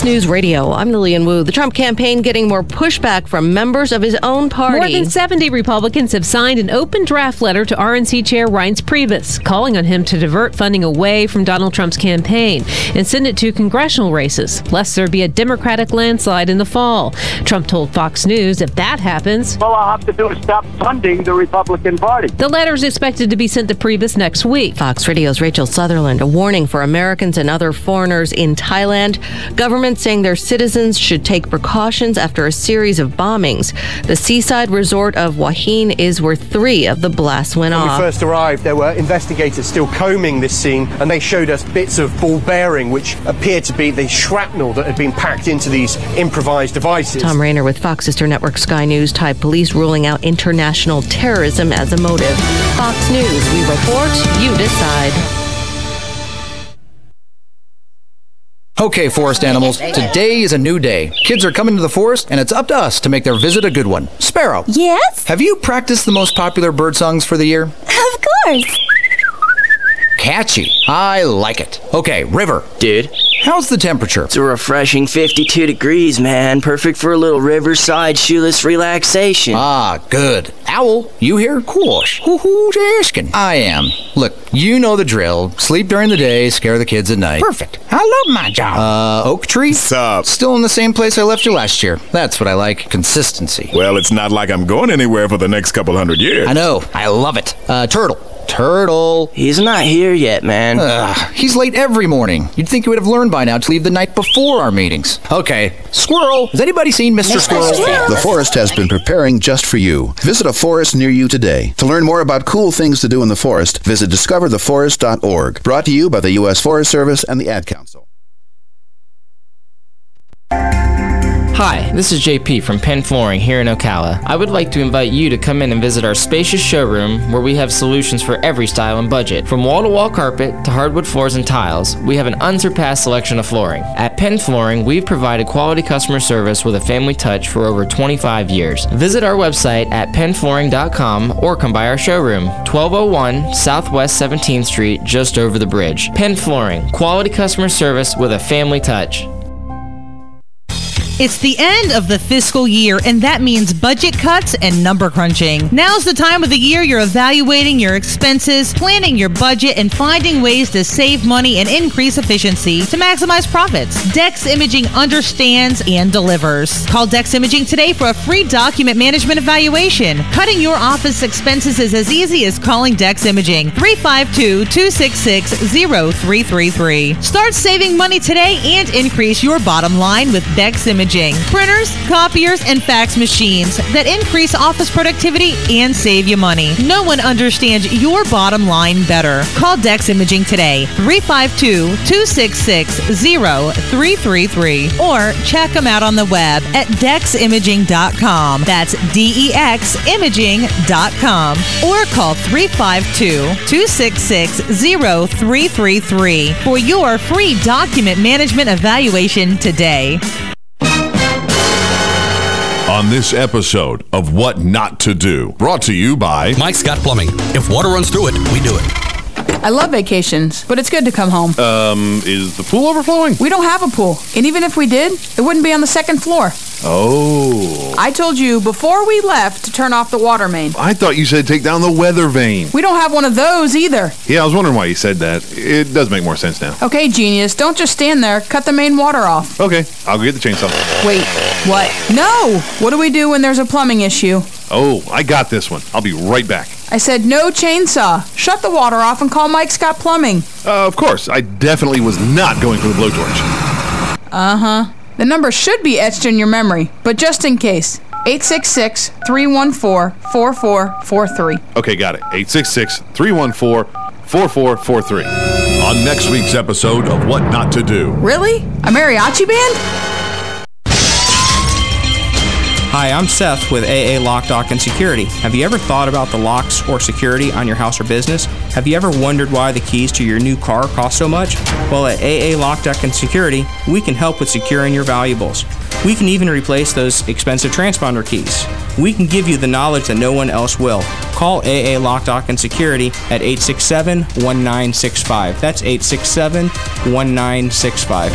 Fox News Radio, I'm Lillian Wu. The Trump campaign getting more pushback from members of his own party. More than 70 Republicans have signed an open draft letter to RNC Chair Reince Priebus, calling on him to divert funding away from Donald Trump's campaign and send it to congressional races, lest there be a Democratic landslide in the fall. Trump told Fox News if that happens, all I'll have to do is stop funding the Republican Party. The letter is expected to be sent to Priebus next week. Fox Radio's Rachel Sutherland, a warning for Americans and other foreigners in Thailand. Government saying their citizens should take precautions after a series of bombings. The seaside resort of Hua Hin is where 3 of the blasts went off. When we first arrived, there were investigators still combing this scene, and they showed us bits of ball bearing, which appeared to be the shrapnel that had been packed into these improvised devices. Tom Rayner with Fox Sister Network Sky News. Thai police ruling out international terrorism as a motive. Fox News, we report, you decide. Okay, forest animals, today is a new day. Kids are coming to the forest, and it's up to us to make their visit a good one. Sparrow. Yes? Have you practiced the most popular bird songs for the year? Of course. Catchy. I like it. Okay, River. Dude. How's the temperature? It's a refreshing 52 degrees, man. Perfect for a little riverside shoeless relaxation. Ah, good. Owl, you here? Course. Who's asking? I am. Look, you know the drill. Sleep during the day, scare the kids at night. Perfect. I love my job. Oak Tree? Sup? Still in the same place I left you last year. That's what I like. Consistency. Well, it's not like I'm going anywhere for the next couple hundred years. I know. I love it. Turtle. He's not here yet, man. He's late every morning. You'd think he would have learned by now to leave the night before our meetings. Okay. Squirrel. Has anybody seen Mr. Squirrel? The forest has been preparing just for you. Visit a forest near you today. To learn more about cool things to do in the forest, visit discovertheforest.org. Brought to you by the U.S. Forest Service and the Ad Council. Hi, this is JP from Penn Flooring here in Ocala. I would like to invite you to come in and visit our spacious showroom where we have solutions for every style and budget. From wall-to-wall carpet to hardwood floors and tiles, we have an unsurpassed selection of flooring. At Penn Flooring, we've provided quality customer service with a family touch for over 25 years. Visit our website at pennflooring.com or come by our showroom, 1201 Southwest 17th Street, just over the bridge. Penn Flooring, quality customer service with a family touch. It's the end of the fiscal year, and that means budget cuts and number crunching. Now's the time of the year you're evaluating your expenses, planning your budget, and finding ways to save money and increase efficiency to maximize profits. Dex Imaging understands and delivers. Call Dex Imaging today for a free document management evaluation. Cutting your office expenses is as easy as calling Dex Imaging, 352-266-0333. Start saving money today and increase your bottom line with Dex Imaging. Printers, copiers, and fax machines that increase office productivity and save you money. No one understands your bottom line better. Call Dex Imaging today, 352-266-0333, or check them out on the web at deximaging.com. That's DEXimaging.com. Or call 352-266-0333 for your free document management evaluation today. On this episode of What Not to Do, brought to you by Mike Scott Plumbing. If water runs through it, we do it. I love vacations, but it's good to come home. Is the pool overflowing? We don't have a pool, and even if we did, it wouldn't be on the second floor. Oh. I told you before we left to turn off the water main. I thought you said take down the weather vane. We don't have one of those either. Yeah, I was wondering why you said that. It does make more sense now. Okay, genius, don't just stand there. Cut the main water off. Okay, I'll go get the chainsaw. Wait, what? No! What do we do when there's a plumbing issue? Oh, I got this one. I'll be right back. I said no chainsaw. Shut the water off and call Mike Scott Plumbing. Of course. I definitely was not going for the blowtorch. Uh-huh. The number should be etched in your memory, but just in case, 866-314-4443. Okay, got it. 866-314-4443. On next week's episode of What Not to Do. Really? A mariachi band? Hi, I'm Seth with AA Lock, Dock, and Security. Have you ever thought about the locks or security on your house or business? Have you ever wondered why the keys to your new car cost so much? Well, at AA Lock, Dock, and Security, we can help with securing your valuables. We can even replace those expensive transponder keys. We can give you the knowledge that no one else will. Call AA Lock, Dock, and Security at 867-1965. That's 867-1965.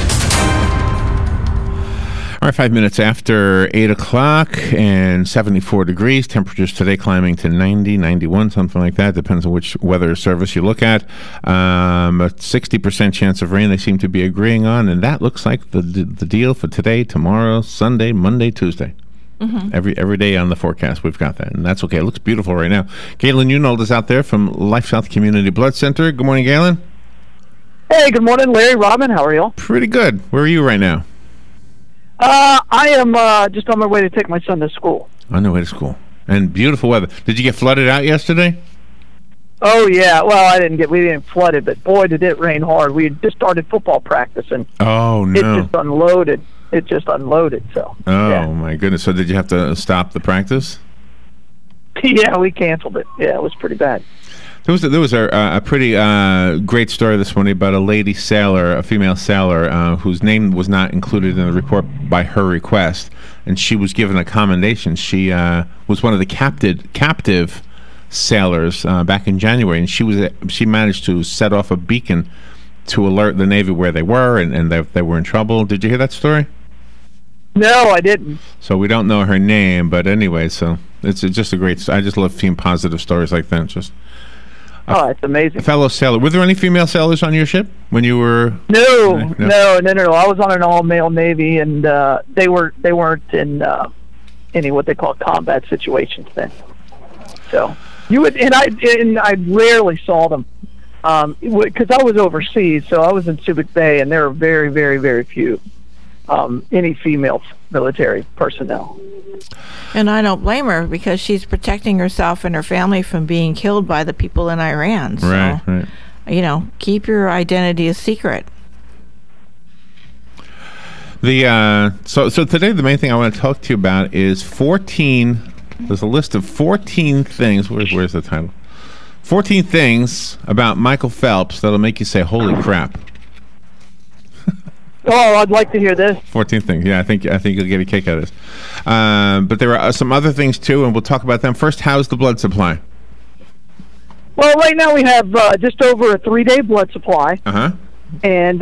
All right, 5 minutes after 8 o'clock and 74 degrees. Temperatures today climbing to 90, 91, something like that. Depends on which weather service you look at. A 60% chance of rain they seem to be agreeing on, and that looks like the deal for today, tomorrow, Sunday, Monday, Tuesday. Mm-hmm. Every day on the forecast we've got that, and that's okay. It looks beautiful right now. Galen Unold is out there from LifeSouth Community Blood Center. Good morning, Galen. Hey, good morning, Larry, Robin. How are you? Pretty good. Where are you right now? I am just on my way to take my son to school. On the way to school. And beautiful weather. Did you get flooded out yesterday? Oh, yeah. Well, we didn't flood it, but boy, did it rain hard. We had just started football practice, and no. It just unloaded. So. Oh, yeah. My goodness. So did you have to stop the practice? Yeah, we canceled it. Yeah, it was pretty bad. There was a pretty great story this morning about a lady sailor, a female sailor, whose name was not included in the report by her request, and she was given a commendation. She was one of the captive sailors back in January, and she managed to set off a beacon to alert the Navy where they were, and they were in trouble. Did you hear that story? No, I didn't. So we don't know her name, but anyway, so it's just a great. I just love seeing positive stories like that. Just. Oh, it's amazing. Fellow sailor. Were there any female sailors on your ship when you were? No. I was on an all-male Navy, and they weren't in any what they call combat situations then. So you would, and I rarely saw them because I was overseas. So I was in Subic Bay, and there were very, very, very few any female military personnel. And I don't blame her because she's protecting herself and her family from being killed by the people in Iran. So, right. Keep your identity a secret. So today the main thing I want to talk to you about is 14. There's a list of 14 things. Where's the title? 14 things about Michael Phelps that'll make you say, "Holy crap!" Oh, I'd like to hear this. 14 things. Yeah, I think you'll get a kick out of this. But there are some other things too, and we'll talk about them. First, how's the blood supply? Well, right now we have just over a 3-day blood supply. Uh-huh. And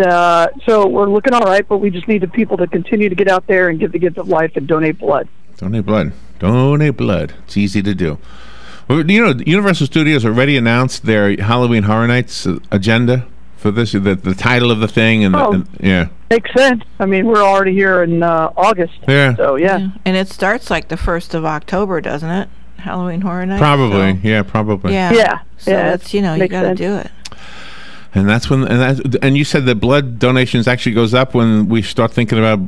so we're looking all right, but we just need the people to continue to get out there and give the gift of life and donate blood. Donate blood. Donate blood. It's easy to do. Well, Universal Studios already announced their Halloween Horror Nights agenda for this, the title of the thing, and yeah. Makes sense. I mean, we're already here in August. Yeah. So, yeah. And it starts like the 1st of October, doesn't it? Halloween Horror Nights? Probably. So. Yeah, probably. Yeah. So that's, you got to do it. And that's when, and you said that blood donations actually goes up when we start thinking about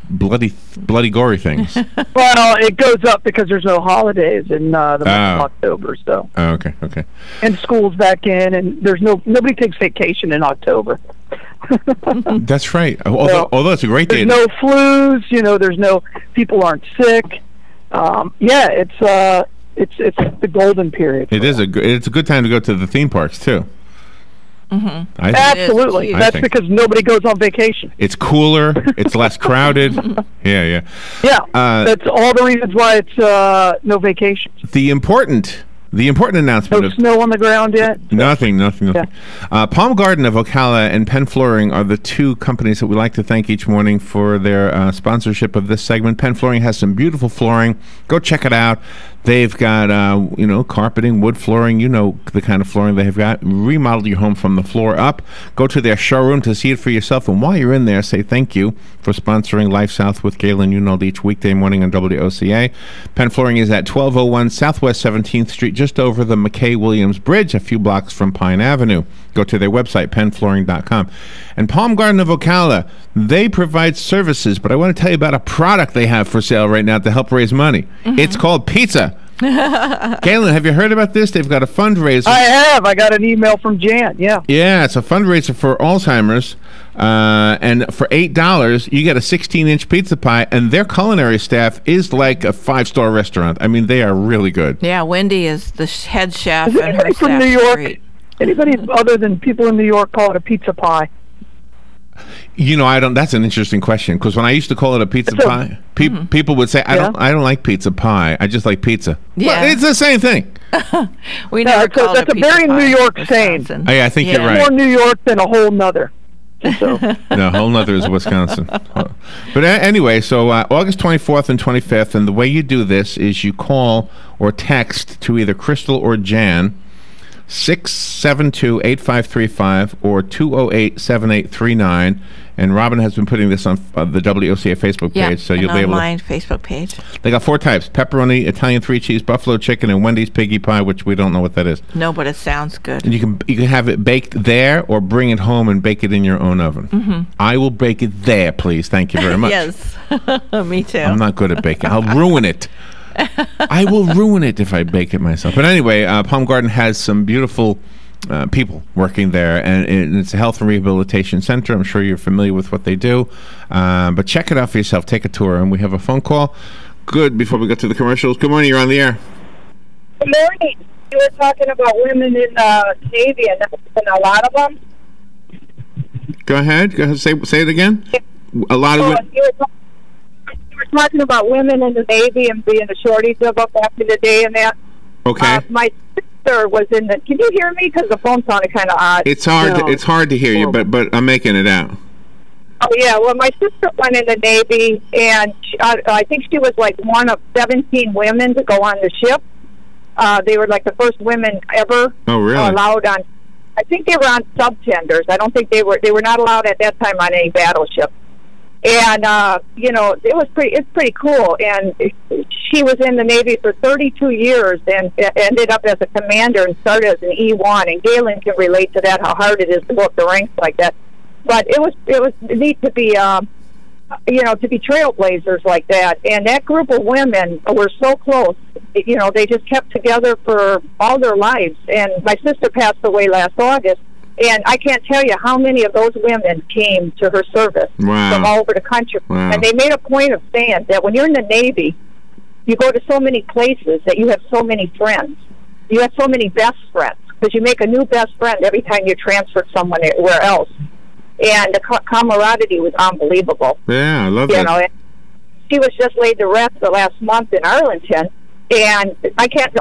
bloody gory things. Well, it goes up because there's no holidays in the month of October. So. Oh, okay. And school's back in, and nobody takes vacation in October. That's right. Although it's a great day. There's no flus. There's no people aren't sick. It's the golden period. It's a good time to go to the theme parks too. Mm-hmm. Absolutely. That's because nobody goes on vacation. It's cooler. It's less crowded. Yeah. That's all the reasons why it's no vacations. The important announcement. No snow on the ground yet? Nothing. Yeah. Palm Garden of Ocala and Penn Flooring are the two companies that we like to thank each morning for their sponsorship of this segment. Penn Flooring has some beautiful flooring. Go check it out. They've got, carpeting, wood flooring, the kind of flooring they have got. Remodel your home from the floor up. Go to their showroom to see it for yourself. And while you're in there, say thank you for sponsoring LifeSouth with Galen Unold each weekday morning on WOCA. Penn Flooring is at 1201 Southwest 17th Street, just over the McKay-Williams Bridge, a few blocks from Pine Avenue. Go to their website, pennflooring.com. And Palm Garden of Ocala, they provide services, but I want to tell you about a product they have for sale right now to help raise money. Mm-hmm. It's called pizza. Galen, have you heard about this? They've got a fundraiser. I have. I got an email from Jan. Yeah. Yeah, it's a fundraiser for Alzheimer's, and for $8 you get a 16-inch pizza pie, and their culinary staff is like a 5-star restaurant. I mean, they are really good. Yeah, Wendy is the head chef, and her staff from New York. Anybody other than people in New York call it a pizza pie? I don't. That's an interesting question, because when I used to call it a pizza pie, people would say, "I don't like pizza pie. I just like pizza." Yeah, well, it's the same thing. We never call it a pizza pie. That's a very New York saying. I think you're right. More New York than a whole nother. So. No, whole nother is Wisconsin. But anyway, so August 24th and 25th, and the way you do this is you call or text to either Crystal or Jan, 672-8535 or 208-7839. And Robin has been putting this on the WOCA Facebook page, so you'll be able to... online Facebook page. They got 4 types: pepperoni, Italian 3-cheese, buffalo chicken, and Wendy's piggy pie, which we don't know what that is. No, but it sounds good. And you can have it baked there or bring it home and bake it in your own oven. Mm-hmm. I will bake it there, please. Thank you very much. Yes, me too. I'm not good at baking. I'll ruin it. I will ruin it if I bake it myself. But anyway, Palm Garden has some beautiful people working there, and it's a health and rehabilitation center. I'm sure you're familiar with what they do, but check it out for yourself. Take a tour. And we have a phone call. Good. Before we go to the commercials, good morning. You're on the air. Good morning. You were talking about women in the Navy, and a lot of them. Go ahead. Say it again. A lot of women. You were talking about women in the Navy and being a shortage of them back in the day and that. Okay. My sister was in the... Can you hear me? Because the phone sounded kind of odd. It's hard. It's hard to hear you, but I'm making it out. Oh, yeah. Well, my sister went in the Navy, and I think she was like one of 17 women to go on the ship. They were like the first women ever allowed on... I think they were on subtenders. I don't think they were not allowed at that time on any battleship. And, it's pretty cool. And she was in the Navy for 32 years and ended up as a commander and started as an E1. And Galen can relate to that, how hard it is to go up the ranks like that. But it was neat to be, to be trailblazers like that. And that group of women were so close. They just kept together for all their lives. And my sister passed away last August. And I can't tell you how many of those women came to her service from all over the country. Wow. And they made a point of saying that when you're in the Navy, you go to so many places that you have so many friends. You have so many best friends because you make a new best friend every time you transfer somewhere else. And the camaraderie was unbelievable. Yeah, I love that. And she was just laid to rest the last month in Arlington. And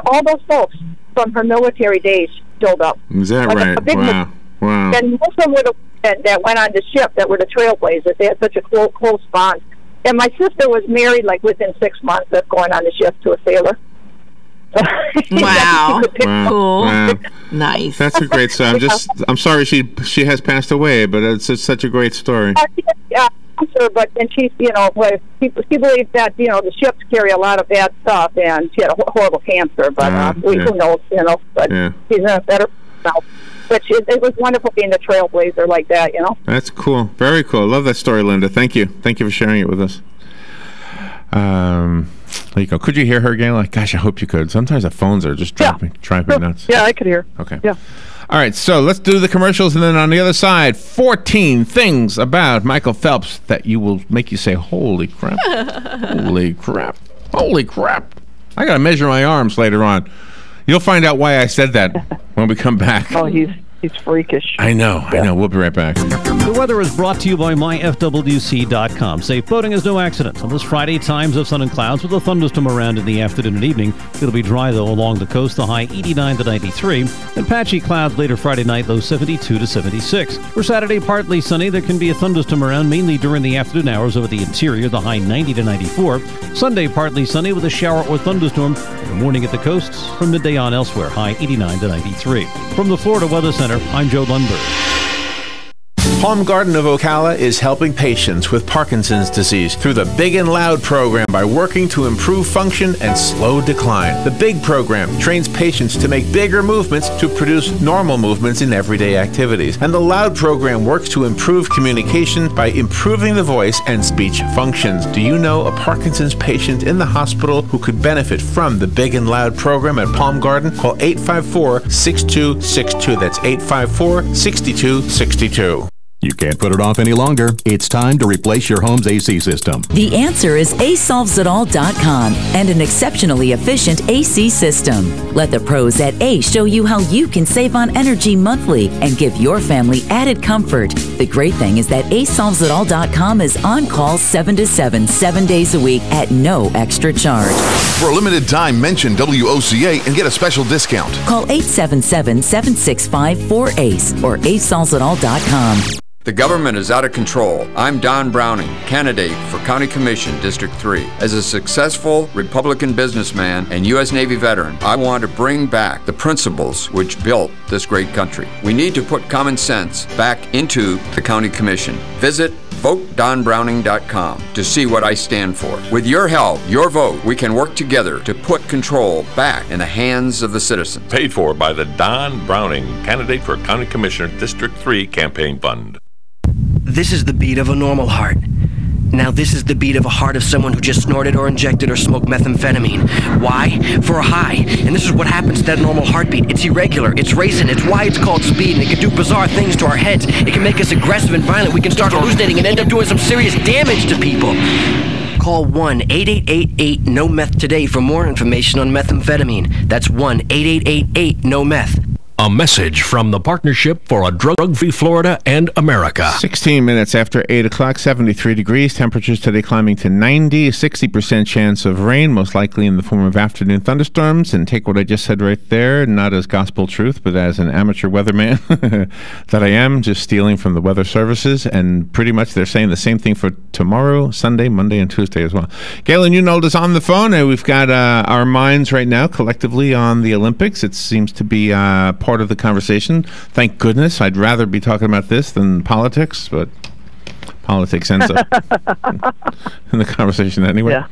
all those folks from her military days showed up. Is that right? Wow. And most of them were the women that went on the ship that were the trailblazers. They had such a close bond. And my sister was married like within 6 months of going on the ship to a sailor. Wow. Cool. Wow. Nice. That's a great story. I'm sorry she has passed away, but it's such a great story. Yeah, sure, but and she believes that the ships carry a lot of bad stuff, and she had a horrible cancer. But who knows? But she's in a better now. But it was wonderful being a trailblazer like that. That's cool. Very cool. Love that story, Linda. Thank you. Thank you for sharing it with us. There you go. Could you hear her, Galen? Gosh, I hope you could. Sometimes the phones are just driving me nuts. Yeah, I could hear. Okay. Yeah. All right, so let's do the commercials, and then on the other side, 14 things about Michael Phelps that will make you say, holy crap, holy crap, holy crap. I got to measure my arms later on. You'll find out why I said that when we come back. Oh, he's freakish. I know. We'll be right back. The weather is brought to you by myfwc.com. Safe boating is no accident. On this Friday, times of sun and clouds with a thunderstorm around in the afternoon and evening. It'll be dry, though, along the coast, the high 89 to 93. And patchy clouds later Friday night, low 72 to 76. For Saturday, partly sunny. There can be a thunderstorm around, mainly during the afternoon hours over the interior, the high 90 to 94. Sunday, partly sunny with a shower or thunderstorm. In the morning at the coasts, from midday on elsewhere, high 89 to 93. From the Florida Weather Center, I'm Joe Lundberg. Palm Garden of Ocala is helping patients with Parkinson's disease through the Big and Loud program by working to improve function and slow decline. The Big program trains patients to make bigger movements to produce normal movements in everyday activities. And the Loud program works to improve communication by improving the voice and speech functions. Do you know a Parkinson's patient in the hospital who could benefit from the Big and Loud program at Palm Garden? Call 854-6262. That's 854-6262. You can't put it off any longer. It's time to replace your home's AC system. The answer is ASolvesItAll.com and an exceptionally efficient AC system. Let the pros at A show you how you can save on energy monthly and give your family added comfort. The great thing is that ASolvesItAll.com is on call 7 to 7, 7 days a week at no extra charge. For a limited time, mention WOCA and get a special discount. Call 877-765-4ACE or ASolvesItAll.com. The government is out of control. I'm Don Browning, candidate for County Commission, District 3. As a successful Republican businessman and U.S. Navy veteran, I want to bring back the principles which built this great country. We need to put common sense back into the County Commission. Visit VoteDonBrowning.com to see what I stand for. With your help, your vote, we can work together to put control back in the hands of the citizens. Paid for by the Don Browning, candidate for County Commissioner, District 3 Campaign Fund. This is the beat of a normal heart. Now this is the beat of a heart of someone who just snorted or injected or smoked methamphetamine. Why? For a high. And this is what happens to that normal heartbeat. It's irregular, it's racing, it's why it's called speed, and it can do bizarre things to our heads. It can make us aggressive and violent. We can start hallucinating and end up doing some serious damage to people. Call 1-8888-NO-METH today for more information on methamphetamine. That's 1-8888-NO-METH. A message from the Partnership for a Drug-Free Florida and America. 16 minutes after 8 o'clock, 73 degrees. Temperatures today climbing to 90. 60% chance of rain, most likely in the form of afternoon thunderstorms. And take what I just said right there, not as gospel truth, but as an amateur weatherman that I am, just stealing from the weather services. And pretty much they're saying the same thing for tomorrow, Sunday, Monday, and Tuesday as well. Galen Unold is on the phone, and we've got our minds right now collectively on the Olympics. It seems to be part of the conversation. Thank goodness. I'd rather be talking about this than politics, but politics ends up in the conversation anyway. Yeah.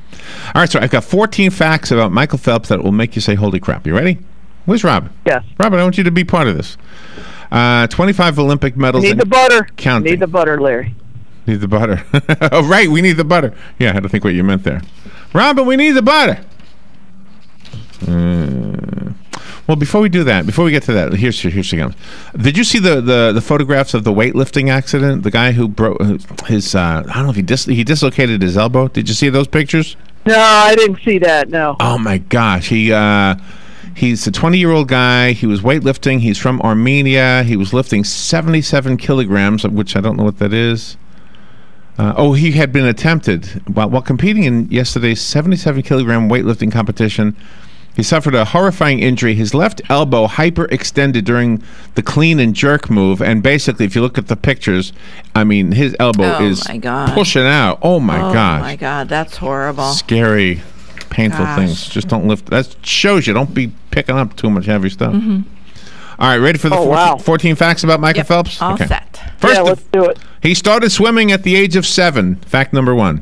All right, so I've got 14 facts about Michael Phelps that will make you say, holy crap. You ready? Where's Robin? Yes. Robin, I want you to be part of this. 25 Olympic medals. Need the butter. Counting. Need the butter, Larry. Need the butter. Oh, right. We need the butter. Yeah, I had to think what you meant there. Robin, we need the butter. Well, before we do that, before we get to that, here's she comes. Did you see the photographs of the weightlifting accident? The guy who broke his I don't know if he dislocated his elbow. Did you see those pictures? No, I didn't see that. No. Oh my gosh, he's a 20-year-old guy. He was weightlifting. He's from Armenia. He was lifting 77 kilograms, which I don't know what that is. He had been attempted while competing in yesterday's 77-kilogram weightlifting competition. He suffered a horrifying injury. His left elbow hyperextended during the clean and jerk move, and basically, if you look at the pictures, I mean, his elbow is pushing out. Oh my gosh! Oh my God, that's horrible. Scary, painful things. Just don't lift. That shows you. Don't be picking up too much heavy stuff. Mm-hmm. All right, ready for the 14 facts about Michael Phelps? All set. First, let's do it. He started swimming at the age of 7. Fact number 1.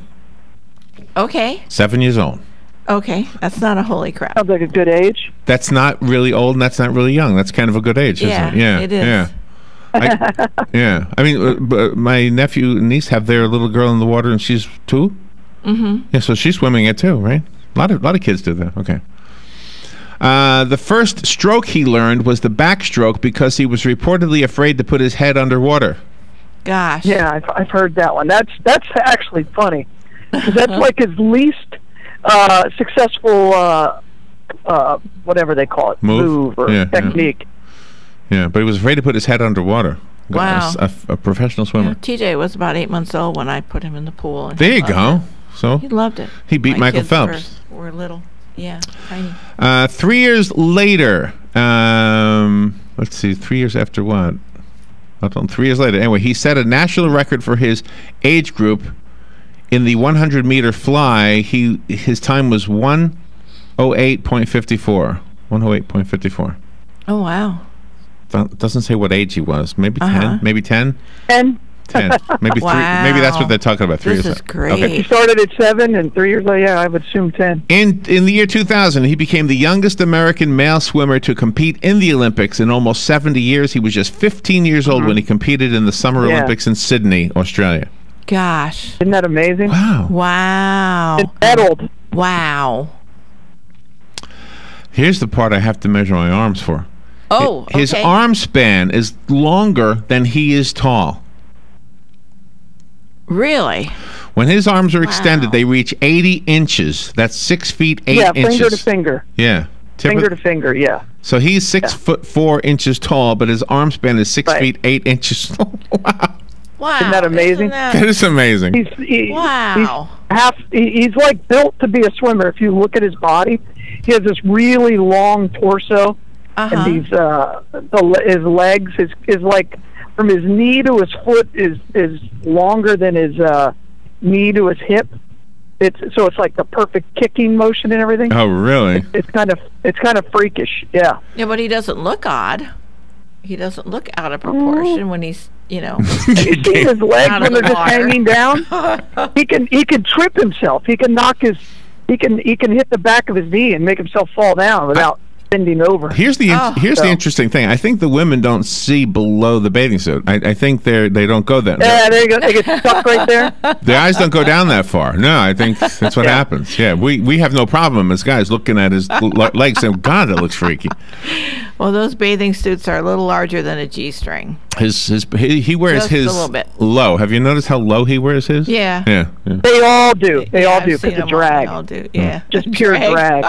Okay. 7 years old. Okay, that's not a holy crap. Sounds like a good age. That's not really old, and that's not really young. That's kind of a good age, isn't it? Yeah, it is. Yeah. I mean, my nephew and niece have their little girl in the water, and she's 2. Mm-hmm. Yeah, so she's swimming it too, right? A lot of kids do that. Okay. The first stroke he learned was the backstroke because he was reportedly afraid to put his head underwater. Gosh. Yeah, I've heard that one. That's actually funny, because that's like his least successful whatever they call it, move or technique. Yeah, but he was afraid to put his head underwater. Wow. A professional swimmer. Yeah, TJ was about 8 months old when I put him in the pool. And there you go. So he loved it. He beat Michael Phelps. Were little. Yeah, tiny. 3 years later, let's see, 3 years after what? 3 years later. Anyway, he set a national record for his age group in the 100-meter fly. His time was 1:08.54. 1:08.54. Oh, wow. Doesn't say what age he was. Maybe 10? Maybe 10? 10. 10. Maybe 3. Maybe that's what they're talking about. 3 years. This is great. Okay. He started at 7, and 3 years later, I would assume 10. In the year 2000, he became the youngest American male swimmer to compete in the Olympics in almost 70 years. He was just 15 years old when he competed in the Summer Olympics in Sydney, Australia. Gosh. Isn't that amazing? Wow. Wow. It's medaled. Wow. Here's the part I have to measure my arms for. Oh, okay. His arm span is longer than he is tall. Really? When his arms are extended, they reach 80 inches. That's 6 feet 8 inches. Yeah, finger to finger. Yeah. Finger to finger, yeah. So he's 6 foot 4 inches tall, but his arm span is 6 feet 8 inches. Wow. Wow. Isn't that amazing? That is amazing. Wow. He's like built to be a swimmer. If you look at his body, he has this really long torso, and these his legs is like from his knee to his foot is longer than his knee to his hip. It's like the perfect kicking motion and everything. Oh, really? It's kind of freakish. Yeah. Yeah, but he doesn't look odd. He doesn't look out of proportion when he's, you know. You see his legs when they're just hanging down? He can trip himself. He can he can hit the back of his knee and make himself fall down without bending over. Here's the interesting thing. I think the women don't see below the bathing suit. I think they don't go that. Yeah, there you go. They get stuck right there. The eyes don't go down that far. No, I think that's what happens. Yeah, we have no problem as guys looking at his legs saying, "God, that looks freaky." Well, those bathing suits are a little larger than a G-string. He wears Just his a little bit. low. Have you noticed how low he wears his? Yeah. Yeah. They all do. They all do because seen of drag. They all do. Yeah. Just pure drag.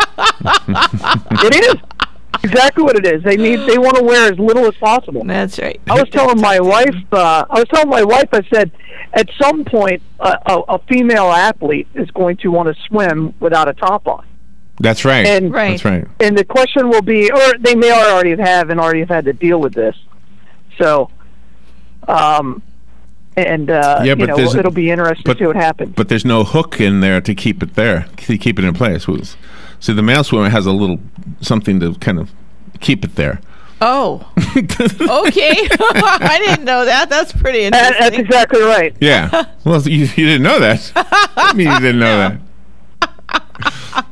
It is exactly what it is. They want to wear as little as possible. That's right. I was telling my wife. I said, at some point, a female athlete is going to want to swim without a top on. That's right. That's right. And the question will be, or they may already have had to deal with this. So, it'll be interesting to see what happens. But there's no hook in there to keep it in place. See, the male swimmer has a little something to kind of keep it there. Oh, okay. I didn't know that. That's pretty interesting. That's exactly right. Yeah. Well, you didn't know that. I mean, you didn't know that.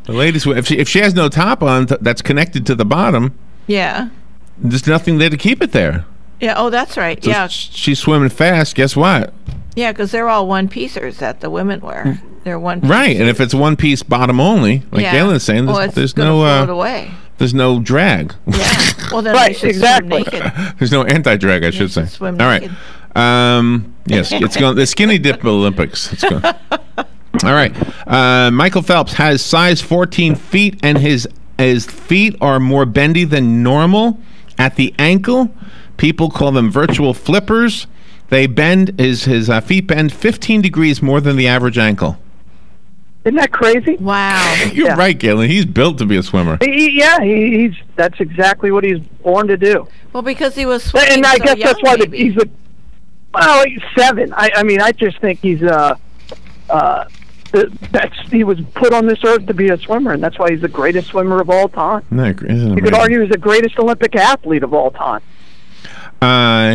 The ladies, if she has no top on that's connected to the bottom, yeah, there's nothing there to keep it there. Yeah. Oh, that's right. So yeah. She's swimming fast. Guess what? Yeah, because they're all one-piecers that the women wear. They're one. Right, and if it's one piece bottom only, like Galen's saying, there's no float away. There's no drag. Yeah. Well, then they should swim naked. There's no anti-drag, I should say. Swim all naked. Right. Yes, it's going. The skinny dip Olympics. It's going. All right. Michael Phelps has size 14 feet, and his feet are more bendy than normal at the ankle. People call them virtual flippers. They bend his feet bend 15 degrees more than the average ankle. Isn't that crazy? Wow. You're right, Galen. He's built to be a swimmer. That's exactly what he's born to do. Well, because he was swimming and I so guess young, that's why he's 7. I mean, I just think he's he was put on this earth to be a swimmer, and that's why he's the greatest swimmer of all time. You could argue he's the greatest Olympic athlete of all time.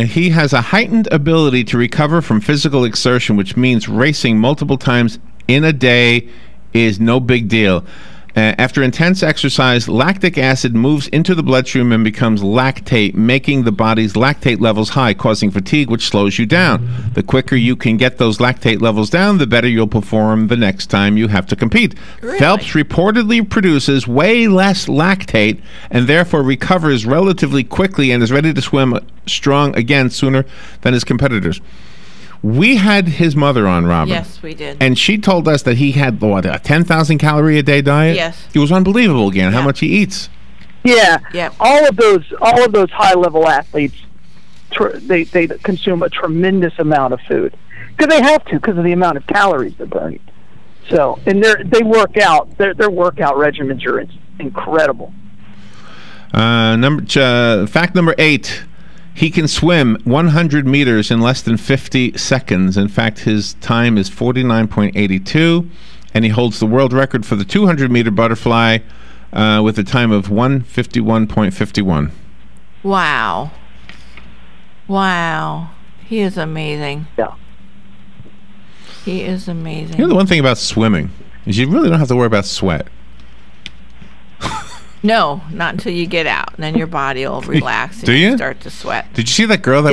He has a heightened ability to recover from physical exertion, which means racing multiple times in a day is no big deal. After intense exercise, lactic acid moves into the bloodstream and becomes lactate, making the body's lactate levels high, causing fatigue, which slows you down. The quicker you can get those lactate levels down, the better you'll perform the next time you have to compete. Really? Phelps reportedly produces way less lactate and therefore recovers relatively quickly and is ready to swim strong again sooner than his competitors. We had his mother on, Robin. Yes, we did. And she told us that he had, a 10,000 calorie a day diet? Yes. It was unbelievable, again, how much he eats. Yeah. All of those high level athletes, they consume a tremendous amount of food because they have to, because of the amount of calories they're burning. So, and they work out. Their workout regimens are incredible. Fact number 8. He can swim 100 meters in less than 50 seconds. In fact, his time is 49.82, and he holds the world record for the 200-meter butterfly with a time of 1:51.51. Wow. Wow. He is amazing. Yeah. He is amazing. You know, the one thing about swimming is you really don't have to worry about sweat. No, not until you get out, and then your body will relax and you start to sweat. Did you see that girl that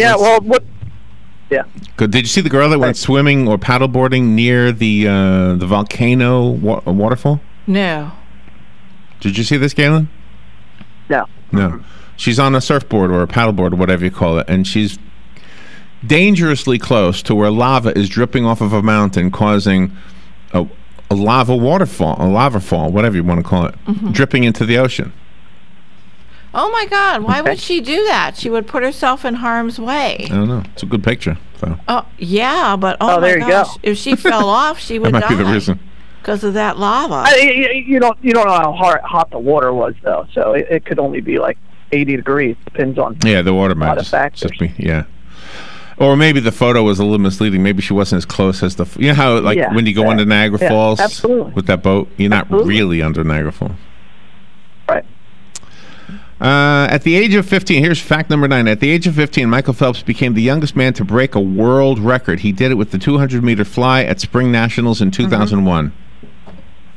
Did you see the girl that went swimming or paddleboarding near the volcano waterfall? No. Did you see this, Galen? No. She's on a surfboard or a paddleboard or whatever you call it, and she's dangerously close to where lava is dripping off of a mountain, causing a lava fall, whatever you want to call it, dripping into the ocean. Oh my God! Why would she do that? She would put herself in harm's way. I don't know. It's a good picture, though. Oh yeah, but my there you gosh, go. if she fell off, she would that die. might be the reason. Because of that lava. You don't know how hot the water was, though. So it could only be like 80 degrees. Depends on the water might a lot of factors. just be Or maybe the photo was a little misleading. Maybe she wasn't as close as you know how when you go under Niagara Falls with that boat, you're not really under Niagara Falls. Right. At the age of 15, here's fact number 9. At the age of 15, Michael Phelps became the youngest man to break a world record. He did it with the 200-meter fly at Spring Nationals in 2001.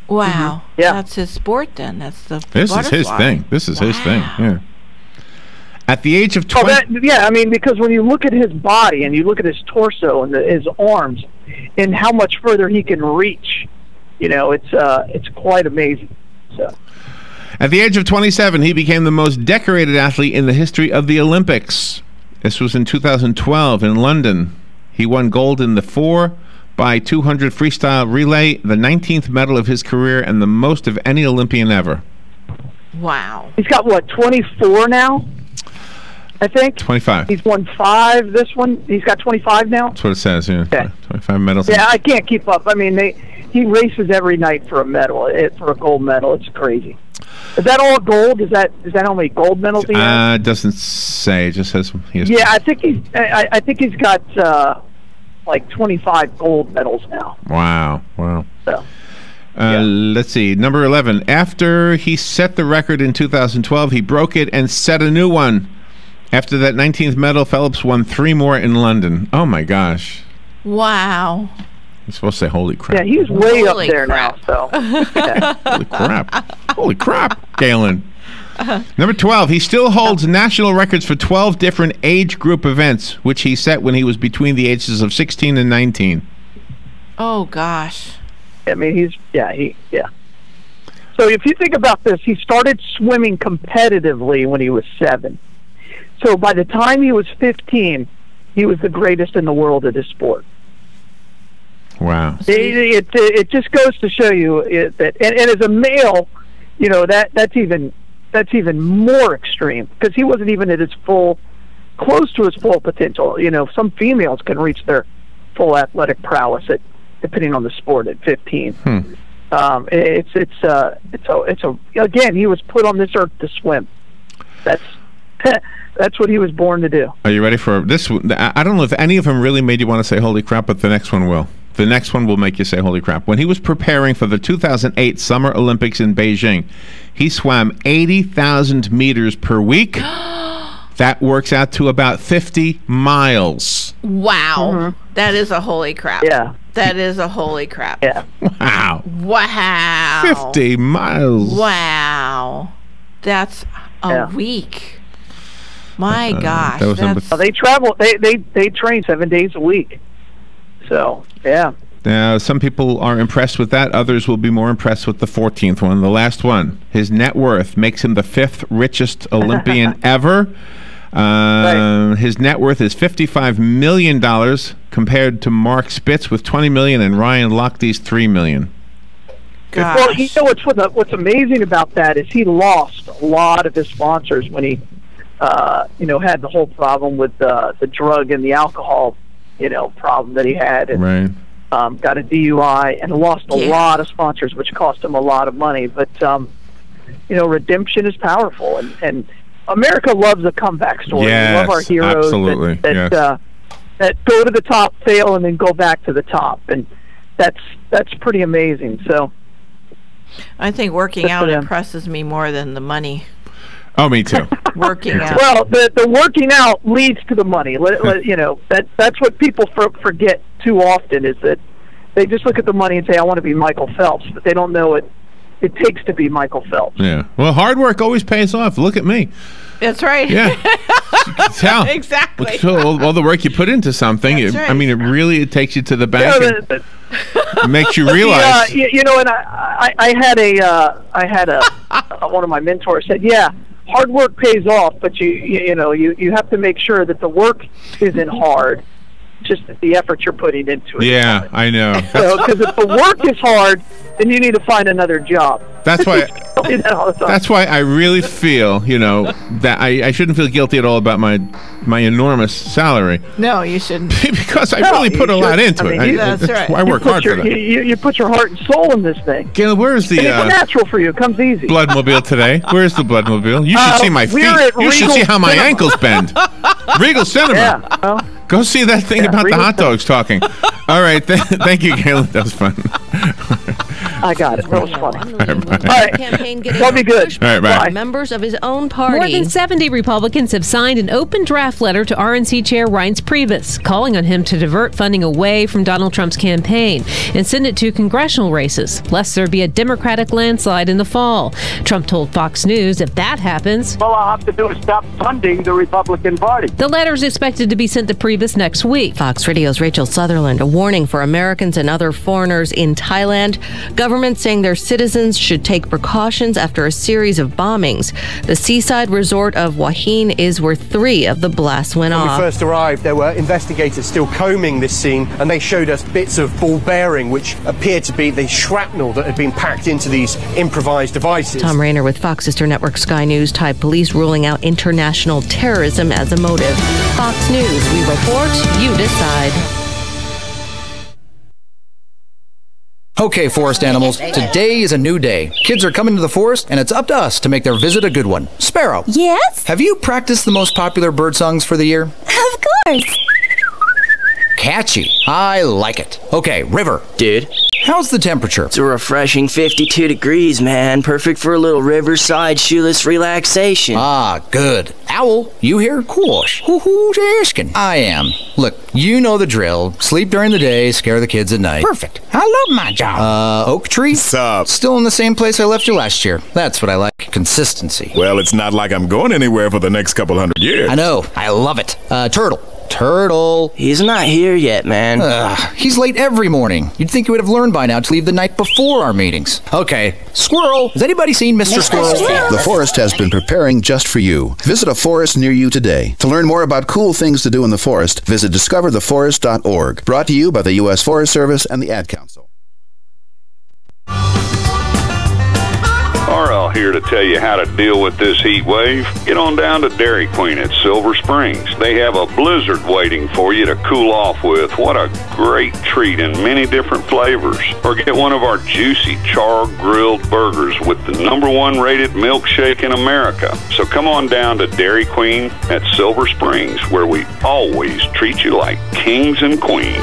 Wow. Yeah. That's his sport then. That's the This is his thing. This is his thing. Yeah. At the age of 20... I mean, because when you look at his body and you look at his torso and his arms and how much further he can reach, it's quite amazing. So. At the age of 27, he became the most decorated athlete in the history of the Olympics. This was in 2012 in London. He won gold in the 4x200 freestyle relay, the 19th medal of his career, and the most of any Olympian ever. Wow. He's got, 24 now? I think 25. He's won 5 this one. He's got 25 now. That's what it says. Yeah, okay. 25 medals. Yeah, I can't keep up. I mean, he races every night for a medal, for a gold medal. It's crazy. Is that all gold? Is that how many gold medals he has? It doesn't say. It just says he has. Yeah, I think he's got 25 gold medals now. Wow. So. Let's see. Number 11. After he set the record in 2012, he broke it and set a new one. After that 19th medal, Phelps won 3 more in London. Oh, my gosh. Wow. You're supposed to say, holy crap. Yeah, he's way up there now, so. Yeah. Holy crap. Holy crap, Galen. Number 12. He still holds national records for 12 different age group events, which he set when he was between the ages of 16 and 19. Oh, gosh. I mean, So if you think about this, he started swimming competitively when he was 7. So by the time he was 15, he was the greatest in the world at his sport. Wow. It just goes to show you that, and as a male, that's even more extreme because he wasn't even at his close to his full potential. Some females can reach their full athletic prowess depending on the sport at 15. Again, he was put on this earth to swim. That's what he was born to do. Are you ready for this? I don't know if any of them really made you want to say holy crap, but the next one will. The next one will make you say holy crap. When he was preparing for the 2008 Summer Olympics in Beijing, he swam 80,000 meters per week. That works out to about 50 miles. Wow. Mm-hmm. That is a holy crap. Yeah. That is a holy crap. Yeah. Wow. 50 miles. Wow. That's a week. My gosh. They travel. They train 7 days a week. So, yeah. Now, some people are impressed with that. Others will be more impressed with the 14th one, the last one. His net worth makes him the 5th richest Olympian ever. Right. His net worth is $55 million compared to Mark Spitz with $20 million and Ryan Lochte's $3 million. Gosh. Well, what's amazing about that is he lost a lot of his sponsors when he, had the whole problem with the drug and the alcohol, problem that he had, and got a DUI and lost a lot of sponsors, which cost him a lot of money. But redemption is powerful, and America loves a comeback story. Yes, we love our heroes absolutely. that go to the top, fail, and then go back to the top, and that's pretty amazing. So. I think working out impresses me more than the money. Oh, me too. Working out. Well, the working out leads to the money. That's what people forget too often is that they just look at the money and say, I want to be Michael Phelps, but they don't know what it takes to be Michael Phelps. Yeah. Well, hard work always pays off. Look at me. That's right. Yeah. You can tell. Exactly. All the work you put into something, it takes you to the bank. It makes you realize. And I had one of my mentors said, hard work pays off, but you have to make sure that the work isn't hard, just the effort you're putting into it. Yeah, I know. Because if the work is hard, then you need to find another job. That's why. That's why I really feel, that I shouldn't feel guilty at all about my enormous salary. No, you shouldn't. Because I really put a lot into it. That's right. I work hard for that. You put your heart and soul in this thing. Gail, where's the? And it's natural for you. It comes easy. Bloodmobile today. Where's the Bloodmobile? You should see my feet. You should see how my ankles bend. Regal Cinema. Yeah. Go see that thing about the hot dogs talking. All right. Thank you, Galen. That was fun. I got it. That was funny. All right. That'll be good. All right, bye. Members of his own party. More than 70 Republicans have signed an open draft letter to RNC Chair Reince Priebus, calling on him to divert funding away from Donald Trump's campaign and send it to congressional races, lest there be a Democratic landslide in the fall. Trump told Fox News if that happens, all I'll have to do is stop funding the Republican Party. The letter is expected to be sent to Priebus next week. Fox Radio's Rachel Sutherland, a warning for Americans and other foreigners in Thailand. Government saying their citizens should take precautions after a series of bombings. The seaside resort of Wahin is where 3 of the blasts went off. When we first arrived, there were investigators still combing this scene, and they showed us bits of ball bearing, which appeared to be the shrapnel that had been packed into these improvised devices. Tom Rayner with Fox Sister Network Sky News. Thai police ruling out international terrorism as a motive. Fox News, we report, you decide. Okay, forest animals, today is a new day. Kids are coming to the forest, and it's up to us to make their visit a good one. Sparrow. Yes? Have you practiced the most popular bird songs for the year? Of course. Catchy. I like it. Okay, River. Dude. How's the temperature? It's a refreshing 52 degrees, man. Perfect for a little riverside shoeless relaxation. Ah, good. Owl, you here? Quash. Who's asking? I am. Look, you know the drill. Sleep during the day, scare the kids at night. Perfect. I love my job. Oak Tree? Sup? Still in the same place I left you last year. That's what I like. Consistency. Well, it's not like I'm going anywhere for the next couple hundred years. I know. I love it. Turtle. He's not here yet, man. He's late every morning. You'd think he would have learned by now to leave the night before our meetings. Okay. Squirrel. Has anybody seen Mr. Squirrel? The forest has been preparing just for you. Visit a forest near you today. To learn more about cool things to do in the forest, visit discovertheforest.org. Brought to you by the U.S. Forest Service and the Ad Council. RL here to tell you how to deal with this heat wave. Get on down to Dairy Queen at Silver Springs. They have a blizzard waiting for you to cool off with. What a great treat in many different flavors. Or get one of our juicy char-grilled burgers with the #1 rated milkshake in America. So come on down to Dairy Queen at Silver Springs, where we always treat you like kings and queens.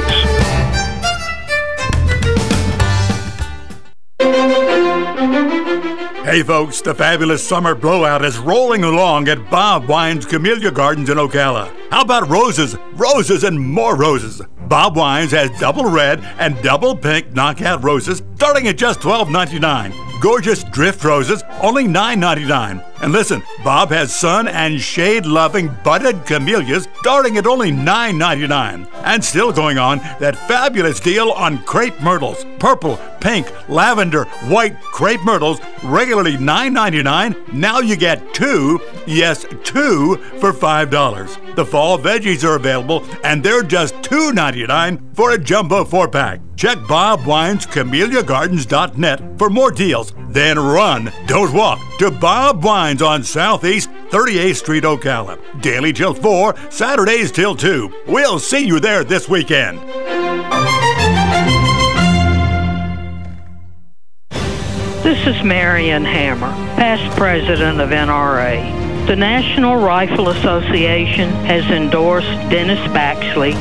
Hey folks, the fabulous summer blowout is rolling along at Bob Wine's Camellia Gardens in Ocala. How about roses? Roses and more roses. Bob Wine's has double red and double pink knockout roses starting at just $12.99. Gorgeous drift roses, only $9.99. And listen, Bob has sun and shade-loving budded camellias starting at only $9.99. And still going on, that fabulous deal on crepe myrtles. Purple, pink, lavender, white crepe myrtles, regularly $9.99. Now you get 2, yes, 2 for $5. The fall veggies are available, and they're just $2.99 for a jumbo 4-pack. Check BobWinesCameliaGardens.net for more deals. Then run, don't walk, to Bob Wines on Southeast 38th Street, Ocala. Daily till 4, Saturdays till 2. We'll see you there this weekend. This is Marion Hammer, past president of NRA. The National Rifle Association has endorsed Dennis Baxley